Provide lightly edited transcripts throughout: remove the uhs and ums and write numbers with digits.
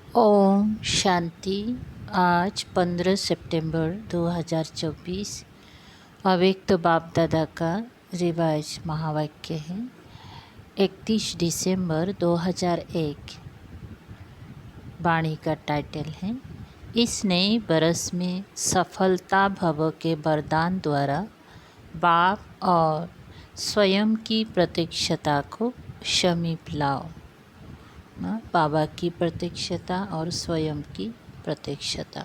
ओम शांति। आज 15 सितंबर 2024 अव्यक्त बाप दादा का रिवाइज महावाक्य है। 31 दिसंबर 2001 वाणी का टाइटल है, इस नए बरस में सफलता भव के वरदान द्वारा बाप और स्वयं की प्रत्यक्षता को समीप लाओ। बाबा की प्रत्यक्षता और स्वयं की प्रत्यक्षता।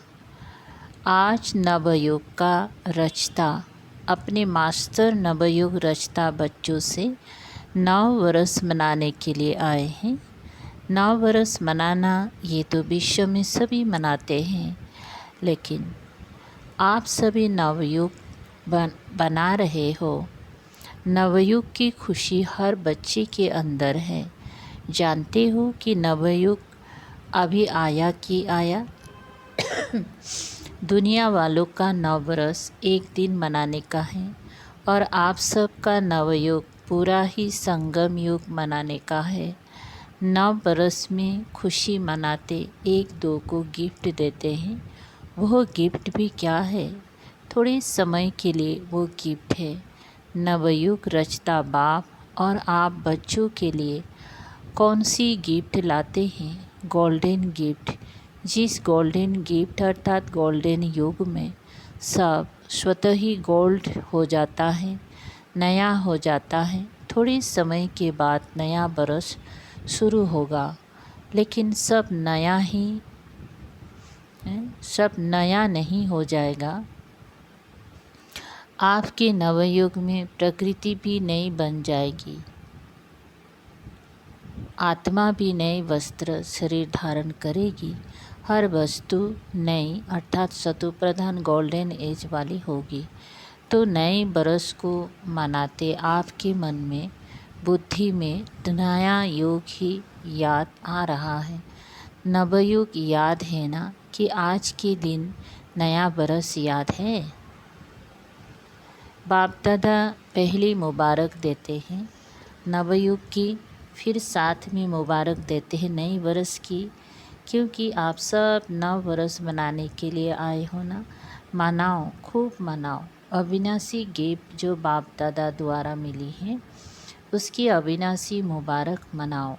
आज नवयुग का रचता अपने मास्टर नवयुग रचता बच्चों से 9 वर्ष मनाने के लिए आए हैं। 9 वर्ष मनाना ये तो विश्व में सभी मनाते हैं, लेकिन आप सभी नवयुग बना रहे हो। नवयुग की खुशी हर बच्चे के अंदर है। जानते हो कि नवयुग अभी आया कि आया। दुनिया वालों का नववर्ष एक दिन मनाने का है और आप सब का नवयुग पूरा ही संगम युग मनाने का है। नव बरस में खुशी मनाते एक दो को गिफ्ट देते हैं। वह गिफ्ट भी क्या है? थोड़े समय के लिए वो गिफ्ट है। नवयुग रचता बाप और आप बच्चों के लिए कौन सी गिफ्ट लाते हैं? Golden gift. जिस गोल्डन गिफ्ट अर्थात गोल्डन युग में सब स्वतः ही गोल्ड हो जाता है, नया हो जाता है। थोड़े समय के बाद नया बरस शुरू होगा, लेकिन सब नया ही है, सब नया नहीं हो जाएगा। आपके नवयुग में प्रकृति भी नई बन जाएगी, आत्मा भी नए वस्त्र शरीर धारण करेगी। हर वस्तु नई अर्थात सतो प्रधान गोल्डन एज वाली होगी। तो नए बरस को मनाते आपके मन में बुद्धि में नया युग ही याद आ रहा है। नवयुग याद है ना कि आज के दिन नया बरस याद है। बाप दादा पहली मुबारक देते हैं नवयुग की, फिर साथ में मुबारक देते हैं नई वर्ष की, क्योंकि आप सब नव वर्ष मनाने के लिए आए हो ना। मनाओ, खूब मनाओ। अविनाशी गिफ्ट जो बाप दादा द्वारा मिली है उसकी अविनाशी मुबारक मनाओ।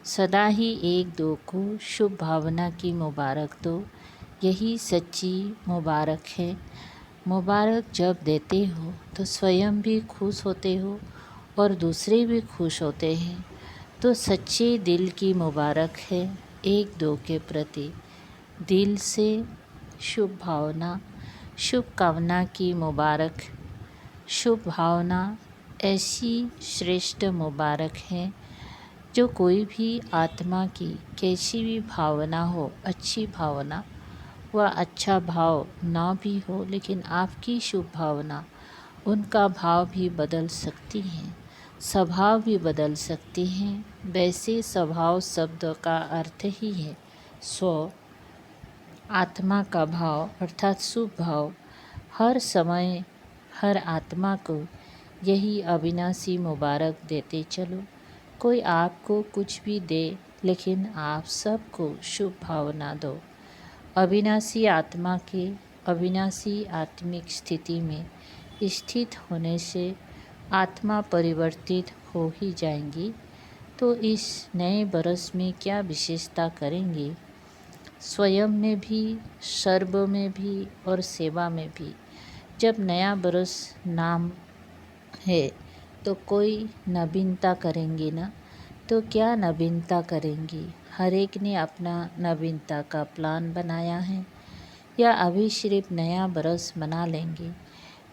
सदा ही एक दो को शुभ भावना की मुबारक दो। यही सच्ची मुबारक है। मुबारक जब देते हो तो स्वयं भी खुश होते हो और दूसरे भी खुश होते हैं। तो सच्चे दिल की मुबारक है। एक दो के प्रति दिल से शुभ भावना, शुभ कामना की मुबारक। शुभ भावना ऐसी श्रेष्ठ मुबारक है जो कोई भी आत्मा की कैसी भी भावना हो, अच्छी भावना व अच्छा भाव ना भी हो, लेकिन आपकी शुभ भावना उनका भाव भी बदल सकती हैं, स्वभाव भी बदल सकती हैं। वैसे स्वभाव शब्द का अर्थ ही है स्व, आत्मा का भाव अर्थात शुभ भाव। हर समय हर आत्मा को यही अविनाशी मुबारक देते चलो। कोई आपको कुछ भी दे, लेकिन आप सबको शुभ भावना दो। अविनाशी आत्मा के अविनाशी आत्मिक स्थिति में स्थित होने से आत्मा परिवर्तित हो ही जाएंगी। तो इस नए बरस में क्या विशेषता करेंगे? स्वयं में भी, सर्व में भी और सेवा में भी। जब नया बरस नाम है तो कोई नवीनता करेंगे ना। तो क्या नवीनता करेंगी? हर एक ने अपना नवीनता का प्लान बनाया है, या अभी सिर्फ नया बरस मना लेंगे?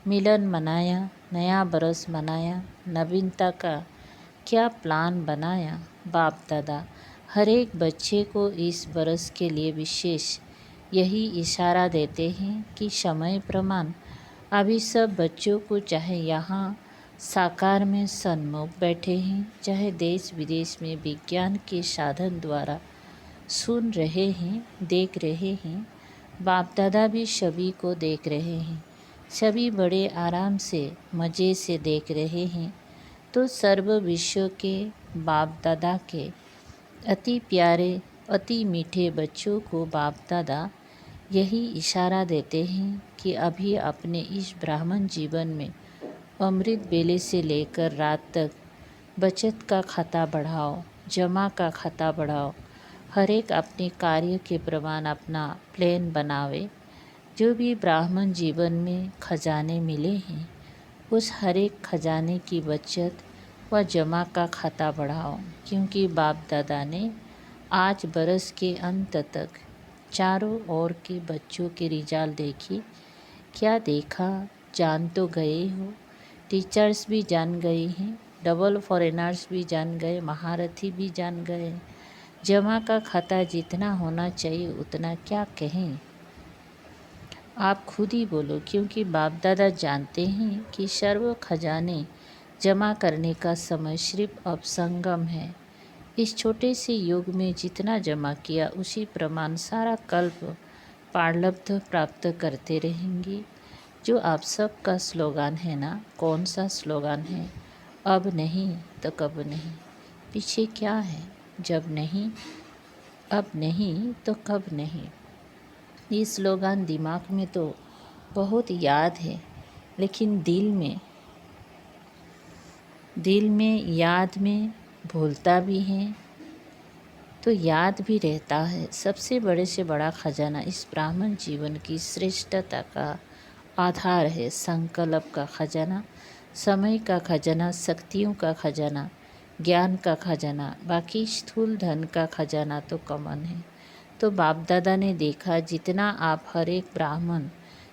मिलन मनाया, नया बरस मनाया, नवीनता का क्या प्लान बनाया? बाप दादा हर एक बच्चे को इस बरस के लिए विशेष यही इशारा देते हैं कि समय प्रमाण अभी सब बच्चों को, चाहे यहाँ साकार में सन्मुख बैठे हैं, चाहे देश विदेश में विज्ञान के साधन द्वारा सुन रहे हैं, देख रहे हैं। बाप दादा भी सभी को देख रहे हैं। सभी बड़े आराम से मज़े से देख रहे हैं। तो सर्व विश्व के बाप दादा के अति प्यारे अति मीठे बच्चों को बाप दादा यही इशारा देते हैं कि अभी अपने इस ब्राह्मण जीवन में अमृत बेले से लेकर रात तक बचत का खाता बढ़ाओ, जमा का खाता बढ़ाओ। हर एक अपने कार्य के प्रमाण अपना प्लान बनावे। जो भी ब्राह्मण जीवन में खजाने मिले हैं उस हर एक खजाने की बचत व जमा का खाता बढ़ाओ, क्योंकि बाप दादा ने आज बरस के अंत तक चारों ओर के बच्चों के रिजाल देखी। क्या देखा जान तो गए हो, टीचर्स भी जान गए हैं, डबल फॉरेनर्स भी जान गए, महारथी भी जान गए। जमा का खाता जितना होना चाहिए उतना क्या कहें, आप खुद ही बोलो, क्योंकि बाप दादा जानते हैं कि सर्व खजाने जमा करने का समय सिर्फ अब संगम है। इस छोटे से युग में जितना जमा किया उसी प्रमाण सारा कल्प पारलब्ध प्राप्त करते रहेंगे। जो आप सबका स्लोगान है ना, कौन सा स्लोगान है? अब नहीं तो कब नहीं। पीछे क्या है? जब नहीं, अब नहीं तो कब नहीं। ये स्लोगान दिमाग में तो बहुत याद है, लेकिन दिल में याद में भूलता भी है तो याद भी रहता है। सबसे बड़े से बड़ा खजाना इस ब्राह्मण जीवन की श्रेष्ठता का आधार है। संकल्प का खजाना, समय का खजाना, शक्तियों का खजाना, ज्ञान का खजाना, बाकी स्थूल धन का खजाना तो कॉमन है। तो बाप दादा ने देखा जितना आप हर एक ब्राह्मण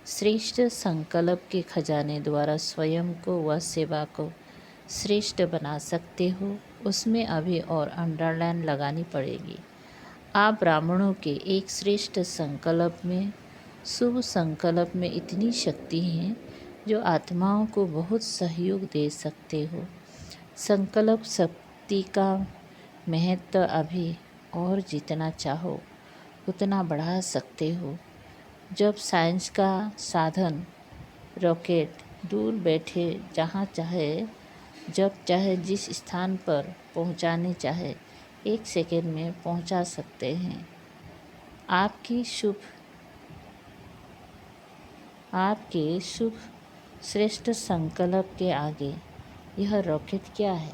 श्रेष्ठ संकल्प के खजाने द्वारा स्वयं को व सेवा को श्रेष्ठ बना सकते हो, उसमें अभी और अंडरलाइन लगानी पड़ेगी। आप ब्राह्मणों के एक श्रेष्ठ संकल्प में, शुभ संकल्प में इतनी शक्ति है जो आत्माओं को बहुत सहयोग दे सकते हो। संकल्प शक्ति का महत्व अभी और जितना चाहो उतना बढ़ा सकते हो। जब साइंस का साधन रॉकेट दूर बैठे जहाँ चाहे जब चाहे जिस स्थान पर पहुँचाने चाहे 1 सेकेंड में पहुँचा सकते हैं। आपके शुभ श्रेष्ठ संकल्प के आगे यह रॉकेट क्या है?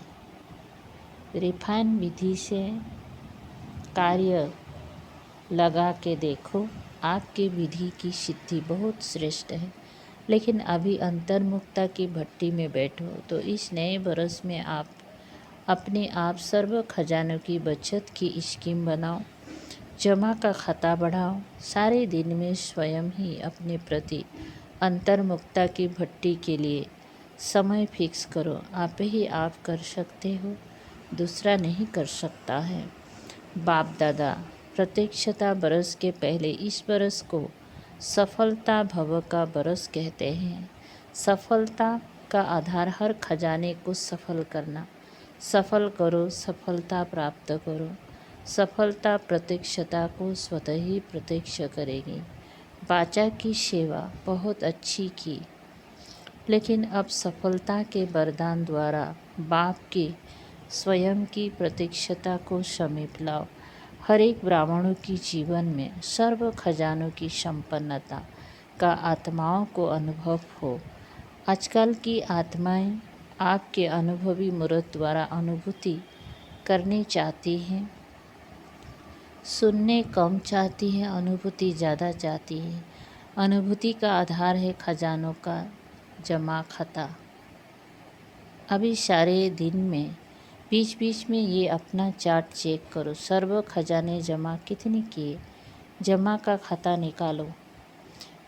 रिफाइन विधि से कार्य लगा के देखो, आपके विधि की सिद्धि बहुत श्रेष्ठ है। लेकिन अभी अंतर्मुखता की भट्टी में बैठो तो इस नए बरस में आप अपने आप सर्व खजानों की बचत की स्कीम बनाओ, जमा का खाता बढ़ाओ। सारे दिन में स्वयं ही अपने प्रति अंतर्मुखता की भट्टी के लिए समय फिक्स करो। आप ही आप कर सकते हो, दूसरा नहीं कर सकता है। बाप दादा प्रत्यक्षता बरस के पहले इस बरस को सफलता भव का बरस कहते हैं। सफलता का आधार हर खजाने को सफल करना। सफल करो, सफलता प्राप्त करो। सफलता प्रत्यक्षता को स्वतः ही प्रत्यक्ष करेगी। बाचा की सेवा बहुत अच्छी की, लेकिन अब सफलता के वरदान द्वारा बाप की स्वयं की प्रत्यक्षता को समीप लाओ। हर एक ब्राह्मणों की जीवन में सर्व खजानों की संपन्नता का आत्माओं को अनुभव हो। आजकल की आत्माएं आपके अनुभवी मूर्त द्वारा अनुभूति करनी चाहती हैं, सुनने कम चाहती हैं, अनुभूति ज़्यादा चाहती है। अनुभूति का आधार है खजानों का जमा खाता। अभी सारे दिन में बीच बीच में ये अपना चार्ट चेक करो, सर्व खजाने जमा कितने किए, जमा का खाता निकालो,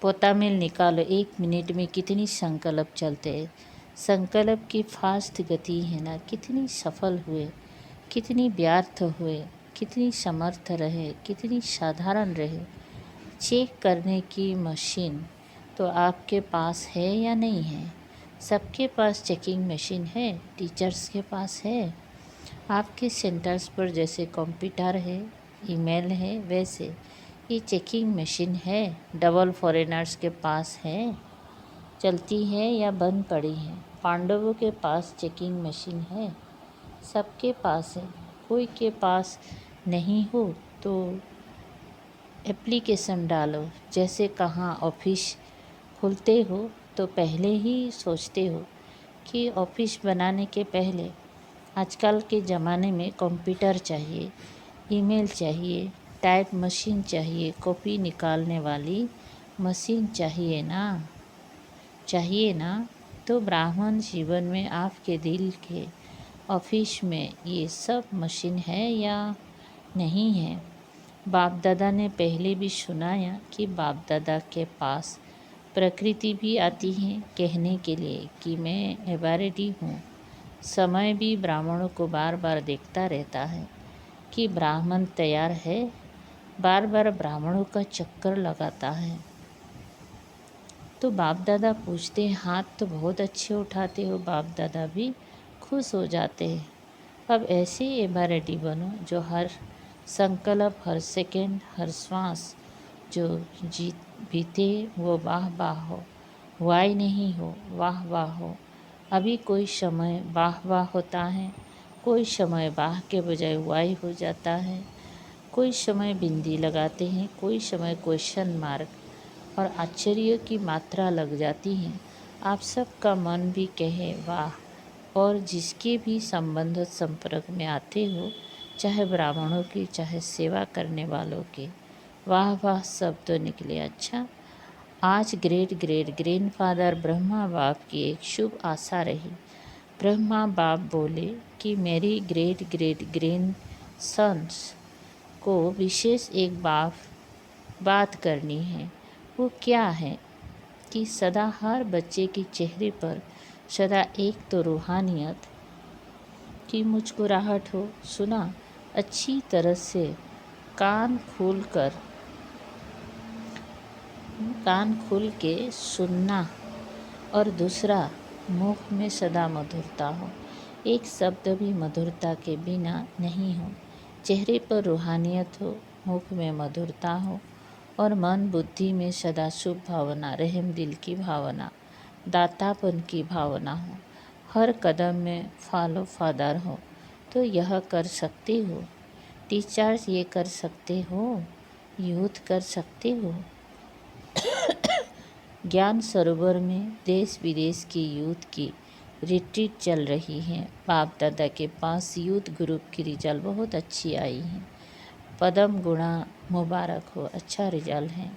पोता मिल निकालो। 1 मिनट में कितनी संकल्प चलते हैं, संकल्प की फास्ट गति है ना, कितनी सफल हुए, कितनी व्यर्थ हुए, कितनी समर्थ रहे, कितनी साधारण रहे। चेक करने की मशीन तो आपके पास है या नहीं है? सबके पास चेकिंग मशीन है, टीचर्स के पास है। आपके सेंटर्स पर जैसे कंप्यूटर है, ईमेल है, वैसे ये चेकिंग मशीन है। डबल फॉरेनर्स के पास है, चलती है या बंद पड़ी है। पांडवों के पास चेकिंग मशीन है, सबके पास है। कोई के पास नहीं हो तो एप्लीकेशन डालो। जैसे कहाँ ऑफिस खुलते हो तो पहले ही सोचते हो कि ऑफिस बनाने के पहले आजकल के ज़माने में कंप्यूटर चाहिए, ईमेल चाहिए, टाइप मशीन चाहिए, कॉपी निकालने वाली मशीन चाहिए ना। तो ब्राह्मण जीवन में आपके दिल के ऑफिस में ये सब मशीन है या नहीं है? बाप दादा ने पहले भी सुनाया कि बाप दादा के पास प्रकृति भी आती है कहने के लिए कि मैं एबारेडी हूँ। समय भी ब्राह्मणों को बार बार देखता रहता है कि ब्राह्मण तैयार है, बार बार ब्राह्मणों का चक्कर लगाता है। तो बाप दादा पूछते हैं, हाथ तो बहुत अच्छे उठाते हो। बाप दादा भी खुश हो जाते हैं। अब ऐसे एबारेडी बनो जो हर संकल्प, हर सेकंड, हर श्वास जो बीते वो वाह वाह हो, वाई नहीं हो, वाह वाह हो। अभी कोई समय वाह वाह होता है, कोई समय वाह के बजाय वाई हो जाता है, कोई समय बिंदी लगाते हैं, कोई समय क्वेश्चन मार्क और आश्चर्य की मात्रा लग जाती है। आप सबका मन भी कहे वाह, और जिसके भी संबंध संपर्क में आते हो, चाहे ब्राह्मणों की चाहे सेवा करने वालों के, वाह वाह सब तो निकले। अच्छा, आज ग्रेट ग्रेट ग्रैंडफादर ब्रह्मा बाप की एक शुभ आशा रही। ब्रह्मा बाप बोले कि मेरी ग्रेट ग्रेट ग्रैंड सन्स को विशेष एक बात करनी है। वो क्या है कि सदा हर बच्चे के चेहरे पर सदा एक तो रूहानियत की मुस्कुराहट हो। सुना अच्छी तरह से कान खोल के सुनना। और दूसरा, मुख में सदा मधुरता हो, एक शब्द भी मधुरता के बिना नहीं हो। चेहरे पर रूहानियत हो, मुख में मधुरता हो और मन बुद्धि में सदा शुभ भावना, रहम दिल की भावना, दातापन की भावना हो। हर कदम में फॉलो फादर हो। तो यह कर सकते हो टीचर्स, ये कर सकते हो यूथ, कर सकते हो। ज्ञान सरोवर में देश विदेश की यूथ की रिट्रीट चल रही है। बाप दादा के पास यूथ ग्रुप की रिजल्ट बहुत अच्छी आई है। पदम गुणा मुबारक हो, अच्छा रिजल्ट है।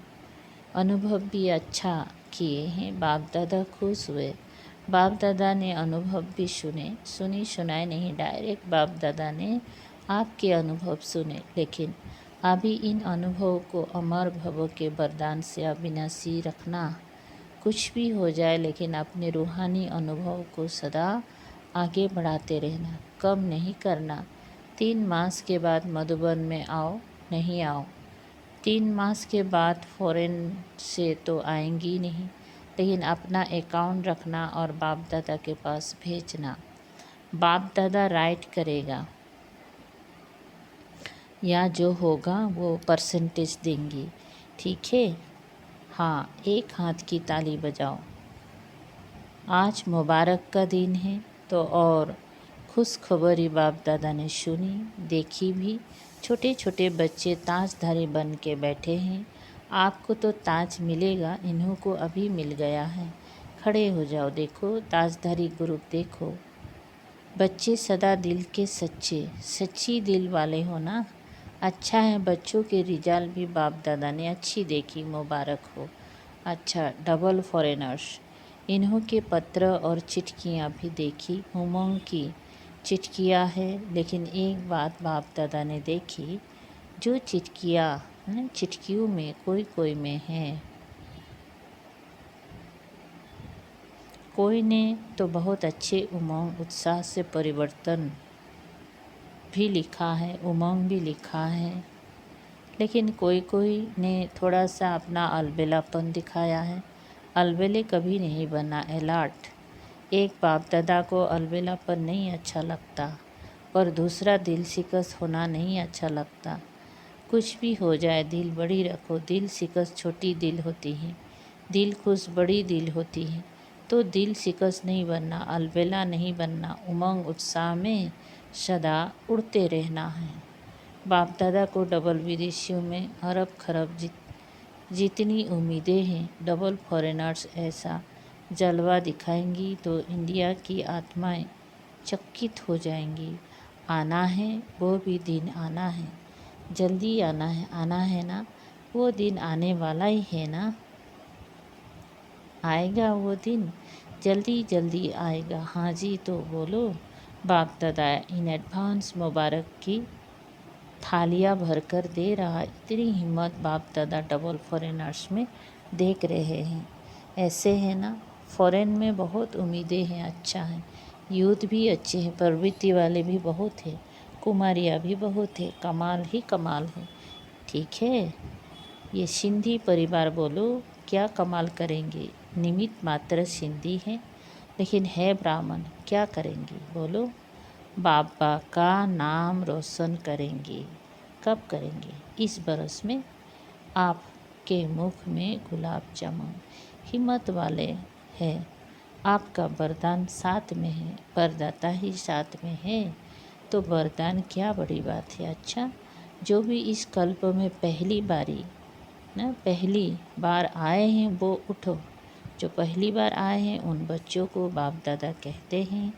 अनुभव भी अच्छा किए हैं। बाप दादा खुश हुए। बाप दादा ने अनुभव भी सुनाए नहीं, डायरेक्ट बाप दादा ने आपके अनुभव सुने। लेकिन अभी इन अनुभवों को अमर भवों के वरदान से अविनाशी रखना। कुछ भी हो जाए लेकिन अपने रूहानी अनुभव को सदा आगे बढ़ाते रहना, कम नहीं करना। 3 मास के बाद मधुबन में नहीं आओ। 3 मास के बाद फॉरेन से तो आएंगी नहीं, लेकिन अपना अकाउंट रखना और बाप दादा के पास भेजना। बाप दादा राइट करेगा या जो होगा वो परसेंटेज देंगी, ठीक है। हाँ, एक हाथ की ताली बजाओ। आज मुबारक का दिन है तो और खुश खबरी बाप दादा ने सुनी, देखी भी। छोटे छोटे बच्चे ताजधारी बन के बैठे हैं। आपको तो ताज मिलेगा, इन्हों को अभी मिल गया है। खड़े हो जाओ, देखो ताजधारी ग्रुप देखो। बच्चे सदा दिल के सच्ची दिल वाले हो ना। अच्छा है, बच्चों के रिजल्ट भी बाप दादा ने अच्छी देखी, मुबारक हो। अच्छा, डबल फॉरेनर्स, इन्हों के पत्र और चिट्ठियाँ भी देखी। उमंग की चिट्ठियाँ है, लेकिन एक बात बाप दादा ने देखी, जो चिट्ठियों में कोई में है, कोई ने तो बहुत अच्छे उमंग उत्साह से परिवर्तन भी लिखा है, उमंग भी लिखा है। लेकिन कोई ने थोड़ा सा अपना अलबेलापन दिखाया है। अलबेले कभी नहीं बना अलर्ट। एक बाप दादा को अलबेलापन नहीं अच्छा लगता और दूसरा दिल शिकस्त होना नहीं अच्छा लगता। कुछ भी हो जाए दिल बड़ी रखो। दिल शिकस्त छोटी दिल होती है, दिल खुश बड़ी दिल होती है। तो दिल शिकस्त नहीं बनना, अलबेला नहीं बनना, उमंग उत्साह में सदा उड़ते रहना है। बाप दादा को डबल विदेशियों में अरब खरब जितनी उम्मीदें हैं, डबल फॉरेनर्स ऐसा जलवा दिखाएंगी तो इंडिया की आत्माएं चकित हो जाएंगी। आना है, वो भी दिन आना है, जल्दी आना है ना, वो दिन आने वाला ही है ना। आएगा वो दिन, जल्दी जल्दी आएगा। हाँ जी, तो बोलो। बाप दादा इन एडवांस मुबारक की थालियाँ भरकर दे रहा। इतनी हिम्मत बाप दादा डबल फॉरेनर्स में देख रहे हैं। ऐसे है ना, फॉरेन में बहुत उम्मीदें हैं, अच्छा है, यूथ भी अच्छे हैं, प्रवृत्ति वाले भी बहुत हैं, कुमारियाँ भी बहुत है, कमाल ही कमाल है। ठीक है, ये सिंधी परिवार बोलो क्या कमाल करेंगे। निमित्त मात्र सिंधी हैं लेकिन है ब्राह्मण, क्या करेंगे बोलो। बाबा का नाम रोशन करेंगे। कब करेंगे? इस बरस में। आपके मुख में गुलाब जामुन। हिम्मत वाले हैं, आपका वरदान साथ में है, वरदाता ही साथ में है तो वरदान क्या बड़ी बात है। अच्छा, जो भी इस कल्प में पहली बार आए हैं वो उठो। जो पहली बार आए हैं उन बच्चों को बाप दादा कहते हैं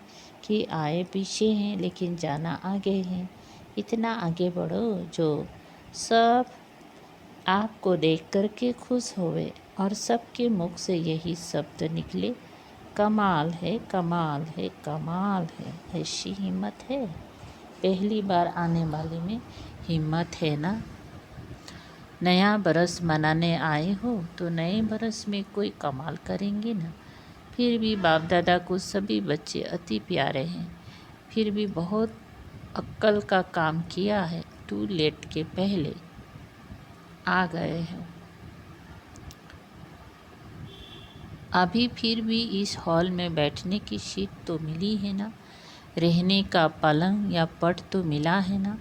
कि आए पीछे हैं लेकिन जाना आगे है। इतना आगे बढ़ो जो सब आपको देख कर के खुश होवे और सबके मुख से यही शब्द निकले, कमाल है, कमाल है, कमाल है। ऐसी हिम्मत है, पहली बार आने वाले में हिम्मत है ना। नया बरस मनाने आए हो तो नए बरस में कोई कमाल करेंगे ना। फिर भी बाप दादा को सभी बच्चे अति प्यारे हैं, फिर भी बहुत अक्ल का काम किया है। टू लेट के पहले आ गए हैं। अभी फिर भी इस हॉल में बैठने की सीट तो मिली है ना, रहने का पलंग या पट तो मिला है ना।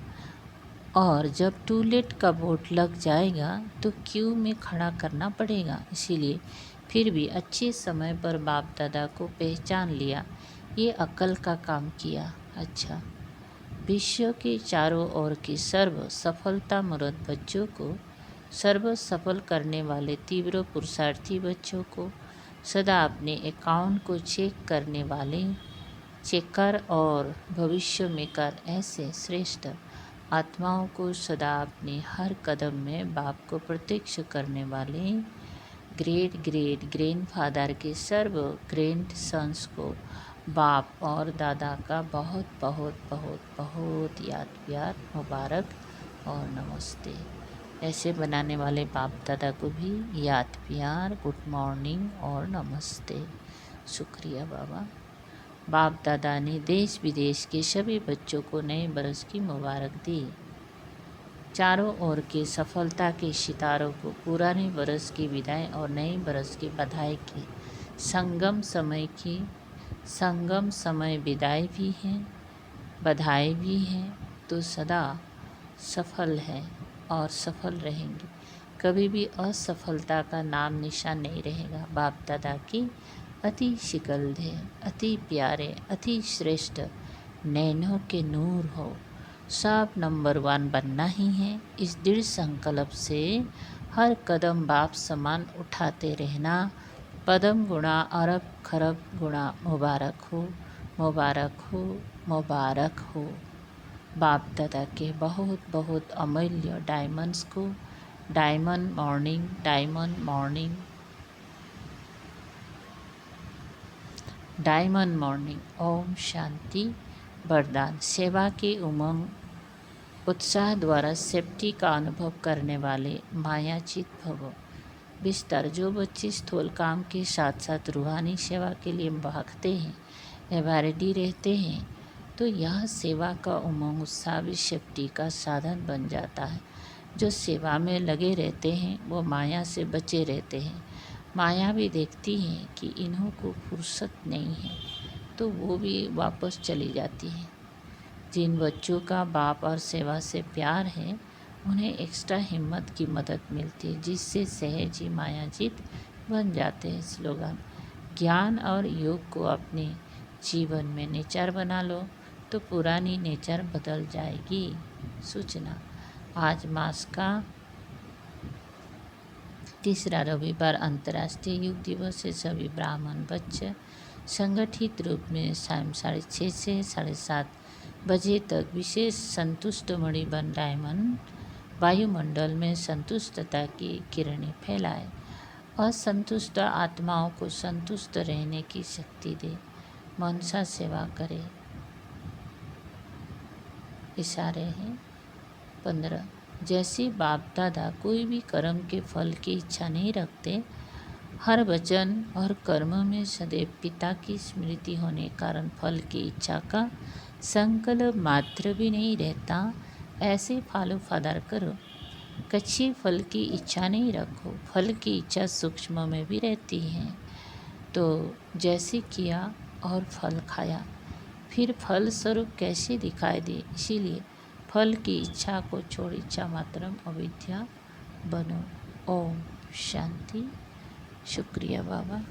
और जब टूलेट का बोर्ड लग जाएगा तो क्यू में खड़ा करना पड़ेगा। इसीलिए फिर भी अच्छे समय पर बाप दादा को पहचान लिया, ये अक्ल का काम किया। अच्छा, विश्व के चारों ओर की सर्व सफलता मरद बच्चों को, सर्व सफल करने वाले तीव्र पुरुषार्थी बच्चों को, सदा अपने अकाउंट को चेक करने वाले चेकर और भविष्य में कर ऐसे श्रेष्ठ आत्माओं को, सदा अपने हर कदम में बाप को प्रत्यक्ष करने वाले ग्रेट ग्रेट ग्रैंडफादर के सर्व ग्रैंड सन्स को बाप और दादा का बहुत बहुत बहुत बहुत याद प्यार, मुबारक और नमस्ते। ऐसे बनाने वाले बाप दादा को भी याद प्यार, गुड मॉर्निंग और नमस्ते। शुक्रिया बाबा। बाप दादा ने देश विदेश के सभी बच्चों को नए बरस की मुबारक दी। चारों ओर के सफलता के सितारों को पुराने बरस की विदाई और नए बरस की बधाई की संगम समय विदाई भी है, बधाई भी है, तो सदा सफल है और सफल रहेंगे। कभी भी असफलता का नाम निशान नहीं रहेगा। बाप दादा की अति शिकलधे, अति प्यारे, अति श्रेष्ठ नैनों के नूर हो। सब नंबर 1 बनना ही है। इस दृढ़ संकल्प से हर कदम बाप समान उठाते रहना। पदम गुणा अरब खरब गुणा मुबारक हो, मुबारक हो, मुबारक हो। बाप दादा के बहुत बहुत अमूल्य डायमंड्स को diamond morning, diamond morning, diamond morning. ओम शांति। वरदान। सेवा के उमंग उत्साह द्वारा सेफ्टी का अनुभव करने वाले मायाचित भव। विस्तार। जो बच्चे स्थूल काम के साथ साथ रूहानी सेवा के लिए भागते हैं एवं रेडी रहते हैं तो यह सेवा का उमंग उत्साह भी सेफ्टी का साधन बन जाता है। जो सेवा में लगे रहते हैं वो माया से बचे रहते हैं। माया भी देखती है कि इन्हों को फुर्सत नहीं है तो वो भी वापस चली जाती है। जिन बच्चों का बाप और सेवा से प्यार है उन्हें एक्स्ट्रा हिम्मत की मदद मिलती है जिससे सहज ही मायाजीत बन जाते हैं। स्लोगन। ज्ञान और योग को अपने जीवन में नेचर बना लो तो पुरानी नेचर बदल जाएगी। सूचना। आज मास का तीसरा रविवार अंतर्राष्ट्रीय योग दिवस है। सभी ब्राह्मण बच्चे संगठित रूप में शाम 6:30 से 7:30 बजे तक विशेष संतुष्ट मणिबन डायमंड वायुमंडल में संतुष्टता की किरणें फैलाए। असंतुष्ट आत्माओं को संतुष्ट रहने की शक्ति दे। मनसा सेवा करे। इशारे हैं 15। जैसे बाप दादा कोई भी कर्म के फल की इच्छा नहीं रखते, हर वचन और कर्म में सदैव पिता की स्मृति होने कारण फल की इच्छा का संकल्प मात्र भी नहीं रहता, ऐसे फॉलो फादर करो। कच्चे फल की इच्छा नहीं रखो, फल की इच्छा सूक्ष्म में भी रहती है। तो जैसे किया और फल खाया, फिर फल स्वरूप कैसे दिखाई दे, इसीलिए फल की इच्छा को छोड़ इच्छा मात्रम अविद्या बनो। ओम शांति। शुक्रिया बाबा।